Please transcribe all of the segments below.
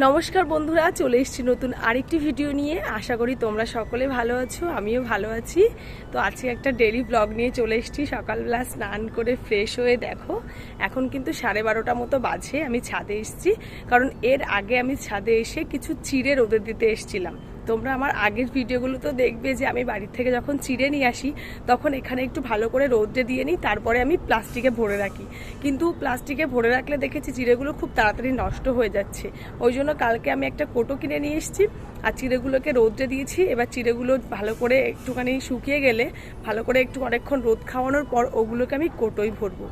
নমস্কার বন্ধুরা, চলে এসেছি নতুন আরেকটি ভিডিও নিয়ে। আশা করি তোমরা সকলে ভালো আছো, আমিও ভালো আছি। তো আজকে একটা ডেইলি ব্লগ নিয়ে চলে এসেছি। সকালবেলা স্নান করে ফ্রেশ হয়ে দেখো এখন কিন্তু 12:30 মতো বাজে। আমি ছাদে এসেছি কারণ এর আগে আমি ছাদে এসে কিছু চিড়ে রোদে দিতে এসেছিলাম। তোমরা আমার আগের ভিডিওগুলো তো দেখবে যে আমি বাড়ির থেকে যখন চিড়ে নিয়ে আসি তখন এখানে একটু ভালো করে রোদে দিয়ে নিই, তারপরে আমি প্লাস্টিকে ভরে রাখি। কিন্তু প্লাস্টিকে ভরে রাখলে দেখেছি চিড়েগুলো খুব তাড়াতাড়ি নষ্ট হয়ে যাচ্ছে। ওই জন্য কালকে আমি একটা কোটো কিনে নিয়ে এসেছি আর চিড়েগুলোকে রোদে দিয়েছি। এবার চিড়েগুলো ভালো করে একটুখানি শুকিয়ে গেলে ভালো করে একটু অনেকক্ষণ রোদ খাওয়ানোর পর ওগুলোকে আমি কোটোয় ভরবো।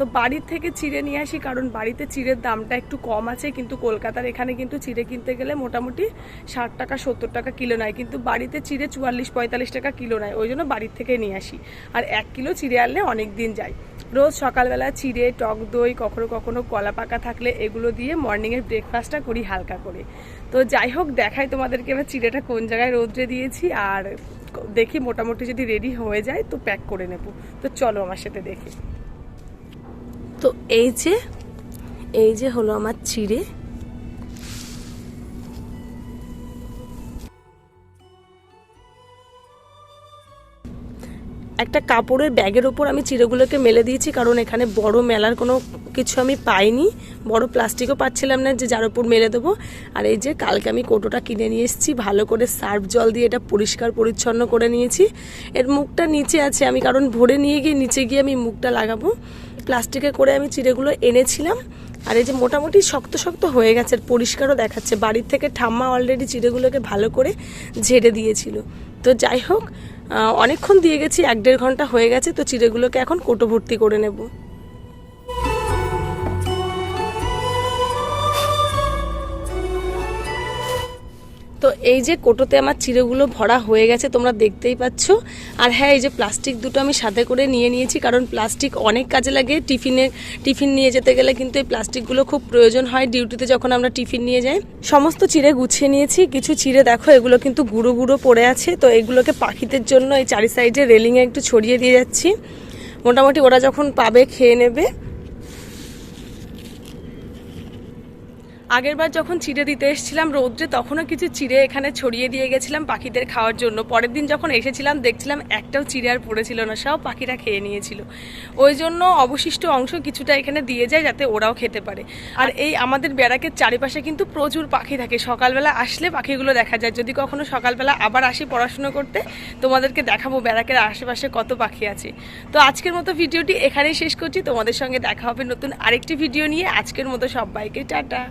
তো বাড়ির থেকে চিড়ে নিয়ে আসি কারণ বাড়িতে চিড়ের দামটা একটু কম আছে, কিন্তু কলকাতার এখানে কিন্তু চিড়ে কিনতে গেলে মোটামুটি 60 টাকা 70 টাকা কিলো নেয়, কিন্তু বাড়িতে চিড়ে 44-45 টাকা কিলো নেয়। ওই জন্য বাড়ির থেকে নিয়ে আসি। আর 1 কিলো চিড়ে আনলে অনেক দিন যায়। রোজ সকালবেলা চিড়ে, টক দই, কখনো কখনো কলা পাকা থাকলে এগুলো দিয়ে মর্নিংয়ের ব্রেকফাস্টটা করি হালকা করে। তো যাই হোক, দেখাই তোমাদেরকে এবার চিড়েটা কোন জায়গায় রোদ্রে দিয়েছি, আর দেখি মোটামুটি যদি রেডি হয়ে যায় তো প্যাক করে নেব। তো চলো আমার সাথে দেখি। তো এই যে হলো আমার চিড়ে। একটা কাপড়ের ব্যাগের ওপর আমি চিড়েগুলোকে মেলে দিয়েছি কারণ এখানে বড় মেলার কোনো কিছু আমি পাইনি, বড় প্লাস্টিকও পাচ্ছিলাম না যে যার ওপর মেলে দেবো। আর এই যে কালকে আমি কোটোটা কিনে নিয়ে এসেছি, ভালো করে সার্ফ জল দিয়ে এটা পরিষ্কার পরিচ্ছন্ন করে নিয়েছি। এর মুখটা নিচে আছে, আমি কারণ ভরে নিয়ে গিয়ে নিচে গিয়ে আমি মুখটা লাগাবো। প্লাস্টিকে করে আমি চিড়েগুলো এনেছিলাম আর এই যে মোটামুটি শক্ত শক্ত হয়ে গেছে, পরিষ্কারও দেখাচ্ছে। বাড়ির থেকে ঠাম্মা অলরেডি চিড়েগুলোকে ভালো করে ঝেড়ে দিয়েছিল। তো যাই হোক, অনেকক্ষণ দিয়ে গেছি, 1-1.5 ঘন্টা হয়ে গেছে। তো চিড়েগুলোকে এখন কোটো ভর্তি করে নেব। তো এই যে কোটোতে আমার চিড়েগুলো ভরা হয়ে গেছে, তোমরা দেখতেই পাচ্ছ। আর হ্যাঁ, এই যে প্লাস্টিক দুটো আমি সাথে করে নিয়ে নিয়েছি কারণ প্লাস্টিক অনেক কাজে লাগে। টিফিন নিয়ে যেতে গেলে কিন্তু এই প্লাস্টিকগুলো খুব প্রয়োজন হয় ডিউটিতে যখন আমরা টিফিন নিয়ে যাই। সমস্ত চিড়ে গুছিয়ে নিয়েছি। কিছু চিড়ে দেখো এগুলো কিন্তু গুঁড়ো গুঁড়ো পড়ে আছে, তো এগুলোকে পাখিদের জন্য এই চারি সাইডে রেলিংয়ে একটু ছড়িয়ে দিয়ে যাচ্ছি। মোটামুটি ওরা যখন পাবে খেয়ে নেবে। আগেরবার যখন চিড়ে দিতে এসেছিলাম রৌদ্রে, তখনও কিছু চিড়ে এখানে ছড়িয়ে দিয়ে গেছিলাম পাখিদের খাওয়ার জন্য। পরের দিন যখন এসেছিলাম দেখছিলাম একটাও চিড়ে আর পড়েছিল না, সব পাখিরা খেয়ে নিয়েছিল। ওই জন্য অবশিষ্ট অংশ কিছুটা এখানে দিয়ে যায় যাতে ওরাও খেতে পারে। আর এই আমাদের ব্যারাকের চারিপাশে কিন্তু প্রচুর পাখি থাকে। সকালবেলা আসলে পাখিগুলো দেখা যায়। যদি কখনো সকালবেলা আবার আসি পড়াশুনো করতে, তোমাদেরকে দেখাবো ব্যারাকের আশেপাশে কত পাখি আছে। তো আজকের মতো ভিডিওটি এখানেই শেষ করছি। তোমাদের সঙ্গে দেখা হবে নতুন আরেকটি ভিডিও নিয়ে। আজকের মতো সবাইকে টাটা।